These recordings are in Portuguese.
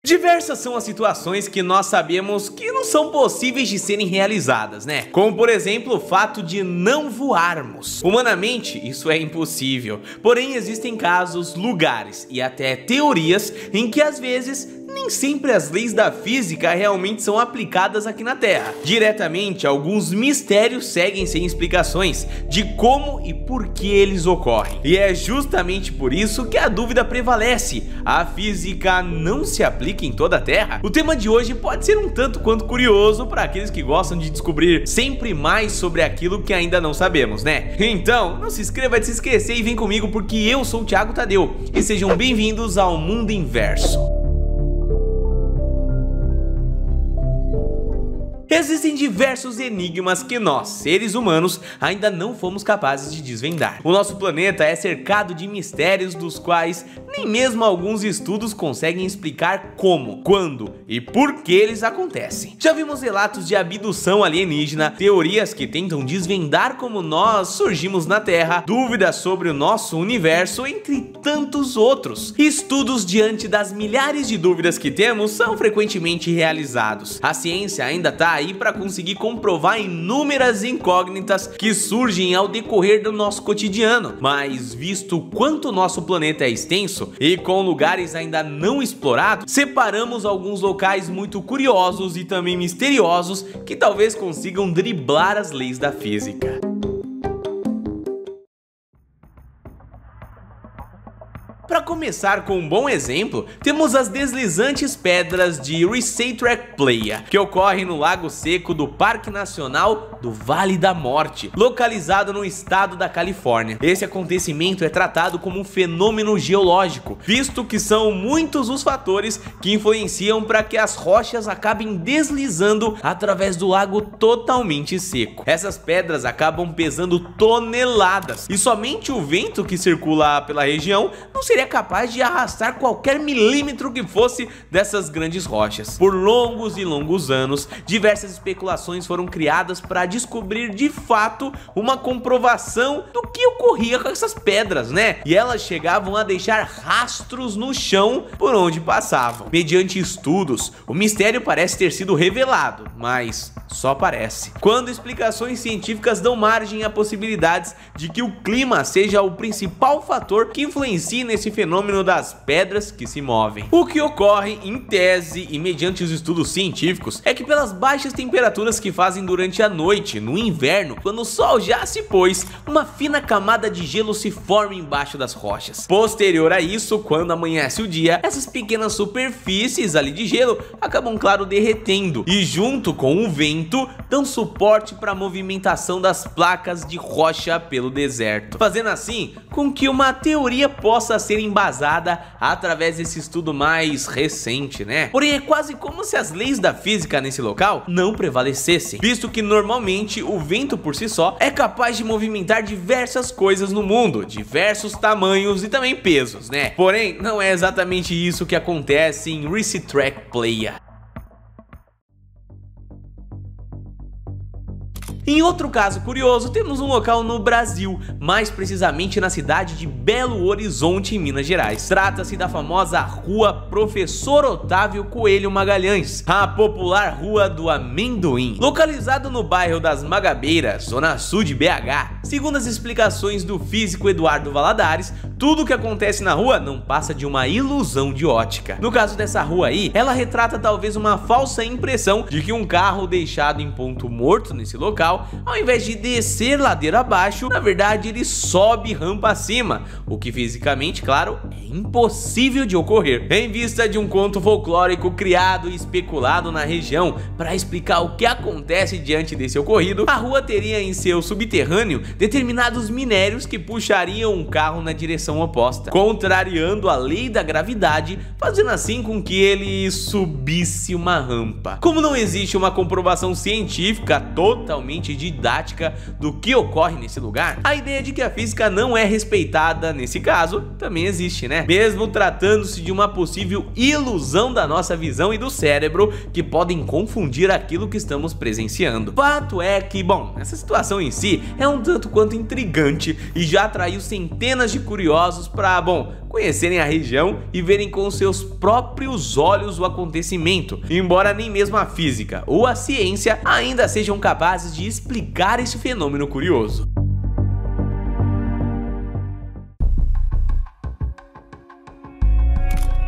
Diversas são as situações que nós sabemos que não são possíveis de serem realizadas, né? Como por exemplo o fato de não voarmos. Humanamente isso é impossível, porém existem casos, lugares e até teorias em que às vezes nem sempre as leis da física realmente são aplicadas aqui na Terra. Diretamente, alguns mistérios seguem sem explicações de como e por que eles ocorrem. E é justamente por isso que a dúvida prevalece. A física não se aplica em toda a Terra? O tema de hoje pode ser um tanto quanto curioso para aqueles que gostam de descobrir sempre mais sobre aquilo que ainda não sabemos, né? Então, não se inscreva de se esquecer e vem comigo porque eu sou o Thiago Tadeu e sejam bem-vindos ao Mundo Inverso. Existem diversos enigmas que nós, seres humanos, ainda não fomos capazes de desvendar. O nosso planeta é cercado de mistérios dos quais nem mesmo alguns estudos conseguem explicar como, quando e por que eles acontecem. Já vimos relatos de abdução alienígena, teorias que tentam desvendar como nós surgimos na Terra, dúvidas sobre o nosso universo, entre tantos outros. Estudos diante das milhares de dúvidas que temos são frequentemente realizados. A ciência ainda está aí para conseguir comprovar inúmeras incógnitas que surgem ao decorrer do nosso cotidiano, mas visto quanto o nosso planeta é extenso e com lugares ainda não explorados, separamos alguns locais muito curiosos e também misteriosos que talvez consigam driblar as leis da física. Para começar com um bom exemplo, temos as deslizantes pedras de Risatrek Playa, que ocorrem no Lago Seco do Parque Nacional do Vale da Morte, localizado no estado da Califórnia. Esse acontecimento é tratado como um fenômeno geológico, visto que são muitos os fatores que influenciam para que as rochas acabem deslizando através do lago totalmente seco. Essas pedras acabam pesando toneladas e somente o vento que circula pela região não seria capaz de arrastar qualquer milímetro que fosse dessas grandes rochas. Por longos e longos anos, diversas especulações foram criadas para descobrir de fato uma comprovação do que ocorria com essas pedras, né? E elas chegavam a deixar rastros no chão por onde passavam. Mediante estudos, o mistério parece ter sido revelado, mas só parece. Quando explicações científicas dão margem a possibilidades de que o clima seja o principal fator que influencia nesse fenômeno das pedras que se movem. O que ocorre em tese e mediante os estudos científicos é que pelas baixas temperaturas que fazem durante a noite, no inverno, quando o sol já se pôs, uma fina camada de gelo se forma embaixo das rochas. Posterior a isso, quando amanhece o dia, essas pequenas superfícies ali de gelo acabam, claro, derretendo e junto com o vento dão suporte para a movimentação das placas de rocha pelo deserto, fazendo assim com que uma teoria possa ser embasada através desse estudo mais recente, né? Porém é quase como se as leis da física nesse local não prevalecessem, visto que normalmente o vento por si só é capaz de movimentar diversas coisas no mundo, diversos tamanhos e também pesos, né? Porém não é exatamente isso que acontece em Risatrek Playa. Em outro caso curioso, temos um local no Brasil, mais precisamente na cidade de Belo Horizonte, em Minas Gerais. Trata-se da famosa Rua Professor Otávio Coelho Magalhães, a popular Rua do Amendoim, localizado no bairro das Magabeiras, zona sul de BH. Segundo as explicações do físico Eduardo Valadares, tudo o que acontece na rua não passa de uma ilusão de ótica. No caso dessa rua aí, ela retrata talvez uma falsa impressão de que um carro deixado em ponto morto nesse local, ao invés de descer ladeira abaixo, na verdade ele sobe rampa acima, o que fisicamente, claro, é impossível de ocorrer. Em vista de um conto folclórico criado e especulado na região para explicar o que acontece diante desse ocorrido, a rua teria em seu subterrâneo determinados minérios que puxariam um carro na direção oposta, contrariando a lei da gravidade, fazendo assim com que ele subisse uma rampa. Como não existe uma comprovação científica totalmente didática do que ocorre nesse lugar, a ideia de que a física não é respeitada nesse caso também existe, né? Mesmo tratando-se de uma possível ilusão da nossa visão e do cérebro que podem confundir aquilo que estamos presenciando. Fato é que, bom, essa situação em si é um tanto quanto intrigante e já atraiu centenas de curiosos curiosos para, bom, conhecerem a região e verem com seus próprios olhos o acontecimento, embora nem mesmo a física ou a ciência ainda sejam capazes de explicar esse fenômeno curioso.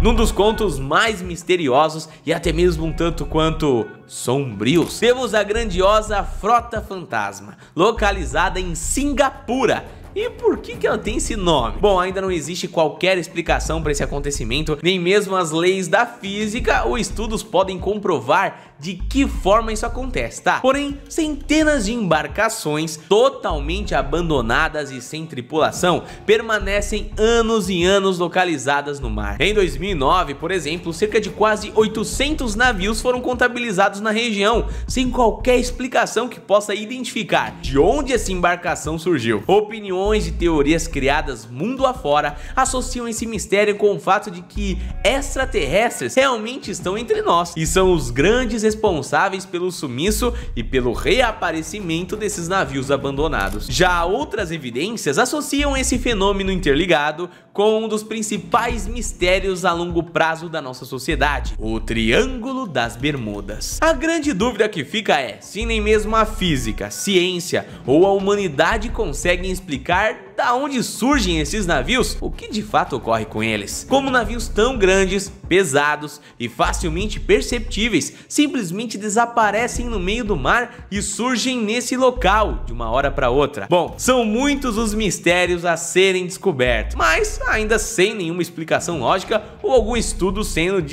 Num dos contos mais misteriosos e até mesmo um tanto quanto sombrios, temos a grandiosa Frota Fantasma, localizada em Singapura. E por que ela tem esse nome? Bom, ainda não existe qualquer explicação para esse acontecimento, nem mesmo as leis da física ou estudos podem comprovar de que forma isso acontece, tá? Porém, centenas de embarcações totalmente abandonadas e sem tripulação permanecem anos e anos localizadas no mar. Em 2009, por exemplo, cerca de quase 800 navios foram contabilizados na região, sem qualquer explicação que possa identificar de onde essa embarcação surgiu. Opiniões e teorias criadas mundo afora associam esse mistério com o fato de que extraterrestres realmente estão entre nós e são os grandes responsáveis pelo sumiço e pelo reaparecimento desses navios abandonados. Já outras evidências associam esse fenômeno interligado com um dos principais mistérios a longo prazo da nossa sociedade, o Triângulo das Bermudas. A grande dúvida que fica é se nem mesmo a física, ciência ou a humanidade conseguem explicar da onde surgem esses navios, o que de fato ocorre com eles. Como navios tão grandes, pesados e facilmente perceptíveis simplesmente desaparecem no meio do mar e surgem nesse local de uma hora para outra. Bom, são muitos os mistérios a serem descobertos, mas ainda sem nenhuma explicação lógica ou algum estudo sendo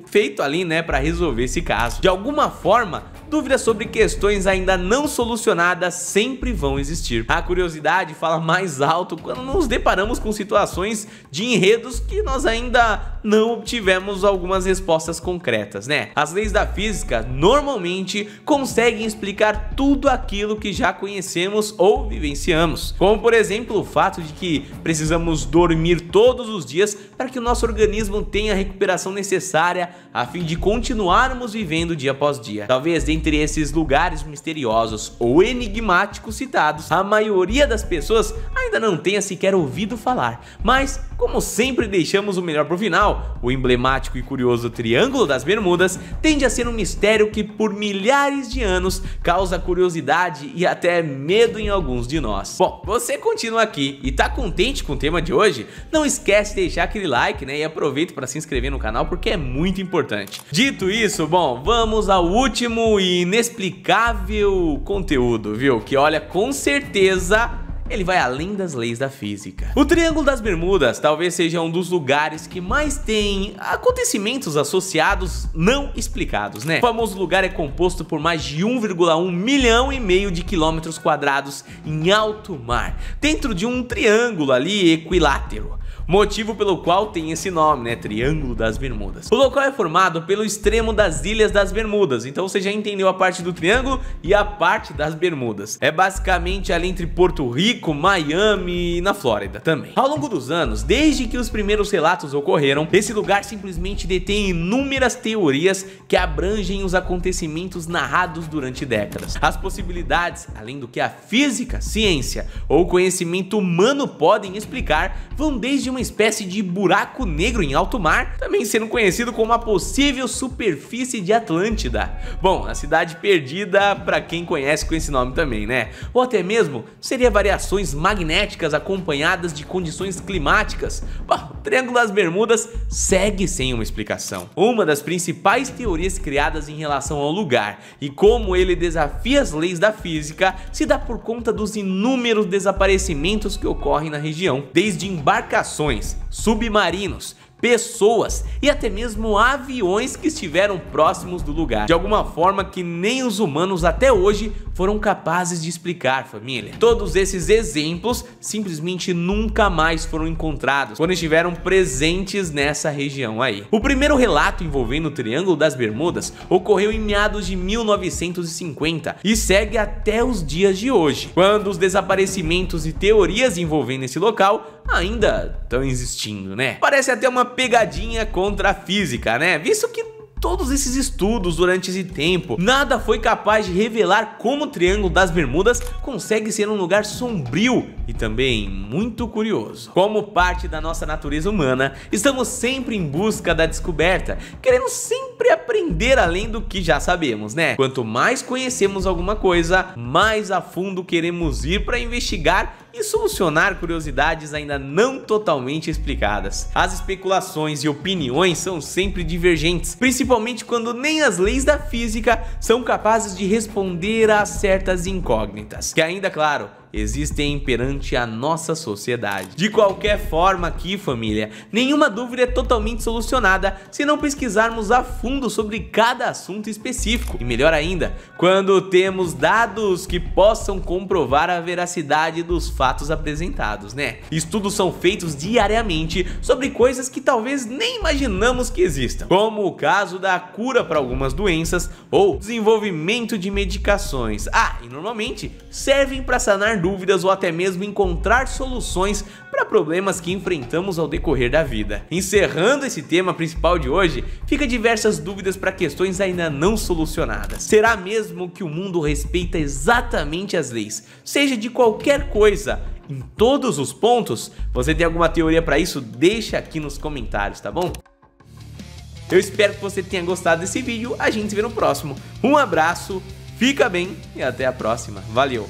feito ali, né, para resolver esse caso. De alguma forma, dúvidas sobre questões ainda não solucionadas sempre vão existir. A curiosidade fala mais alto quando nos deparamos com situações de enredos que nós ainda não obtivemos algumas respostas concretas, né? As leis da física normalmente conseguem explicar tudo aquilo que já conhecemos ou vivenciamos, como por exemplo o fato de que precisamos dormir todos os dias para que o nosso organismo tenha a recuperação necessária a fim de continuarmos vivendo dia após dia. Talvez dentre esses lugares misteriosos ou enigmáticos citados, a maioria das pessoas ainda não tenha sequer ouvido falar, mas como sempre deixamos o melhor pro final, o emblemático e curioso Triângulo das Bermudas tende a ser um mistério que por milhares de anos causa curiosidade e até medo em alguns de nós. Bom, você continua aqui e tá contente com o tema de hoje? Não esquece de deixar aquele like, né, e aproveita para se inscrever no canal porque é muito importante. Dito isso, bom, vamos ao último e inexplicável conteúdo, viu? Que olha, com certeza ele vai além das leis da física. O Triângulo das Bermudas talvez seja um dos lugares que mais tem acontecimentos associados não explicados, né? O famoso lugar é composto por mais de 1,1 milhão e meio de quilômetros quadrados em alto mar, dentro de um triângulo ali equilátero. Motivo pelo qual tem esse nome, né? Triângulo das Bermudas. O local é formado pelo extremo das Ilhas das Bermudas, então você já entendeu a parte do triângulo e a parte das Bermudas. É basicamente ali entre Porto Rico, Miami e na Flórida também. Ao longo dos anos, desde que os primeiros relatos ocorreram, esse lugar simplesmente detém inúmeras teorias que abrangem os acontecimentos narrados durante décadas. As possibilidades, além do que a física, ciência ou conhecimento humano podem explicar, vão desde uma espécie de buraco negro em alto mar, também sendo conhecido como a possível superfície de Atlântida. Bom, a cidade perdida para quem conhece com esse nome também, né? Ou até mesmo seria variações magnéticas acompanhadas de condições climáticas. Bom, o Triângulo das Bermudas segue sem uma explicação. Uma das principais teorias criadas em relação ao lugar e como ele desafia as leis da física se dá por conta dos inúmeros desaparecimentos que ocorrem na região, desde embarcações, submarinos, pessoas e até mesmo aviões que estiveram próximos do lugar, de alguma forma que nem os humanos até hoje foram capazes de explicar, família. Todos esses exemplos simplesmente nunca mais foram encontrados quando estiveram presentes nessa região aí. O primeiro relato envolvendo o Triângulo das Bermudas ocorreu em meados de 1950 e segue até os dias de hoje, quando os desaparecimentos e teorias envolvendo esse local ainda estão existindo, né? Parece até uma pegadinha contra a física, né? Visto que todos esses estudos durante esse tempo, nada foi capaz de revelar como o Triângulo das Bermudas consegue ser um lugar sombrio e também muito curioso. Como parte da nossa natureza humana, estamos sempre em busca da descoberta, querendo sempre aprender além do que já sabemos, né? Quanto mais conhecemos alguma coisa, mais a fundo queremos ir para investigar e solucionar curiosidades ainda não totalmente explicadas. As especulações e opiniões são sempre divergentes, principalmente quando nem as leis da física são capazes de responder a certas incógnitas, que ainda, claro, existem perante a nossa sociedade. De qualquer forma aqui, família, nenhuma dúvida é totalmente solucionada se não pesquisarmos a fundo sobre cada assunto específico. E melhor ainda, quando temos dados que possam comprovar a veracidade dos fatos apresentados, né? Estudos são feitos diariamente sobre coisas que talvez nem imaginamos que existam, como o caso da cura para algumas doenças ou desenvolvimento de medicações. E normalmente servem para sanar dúvidas ou até mesmo encontrar soluções para problemas que enfrentamos ao decorrer da vida. Encerrando esse tema principal de hoje, fica diversas dúvidas para questões ainda não solucionadas. Será mesmo que o mundo respeita exatamente as leis, seja de qualquer coisa, em todos os pontos? Você tem alguma teoria para isso? Deixa aqui nos comentários, tá bom? Eu espero que você tenha gostado desse vídeo, a gente se vê no próximo. Um abraço, fica bem e até a próxima. Valeu!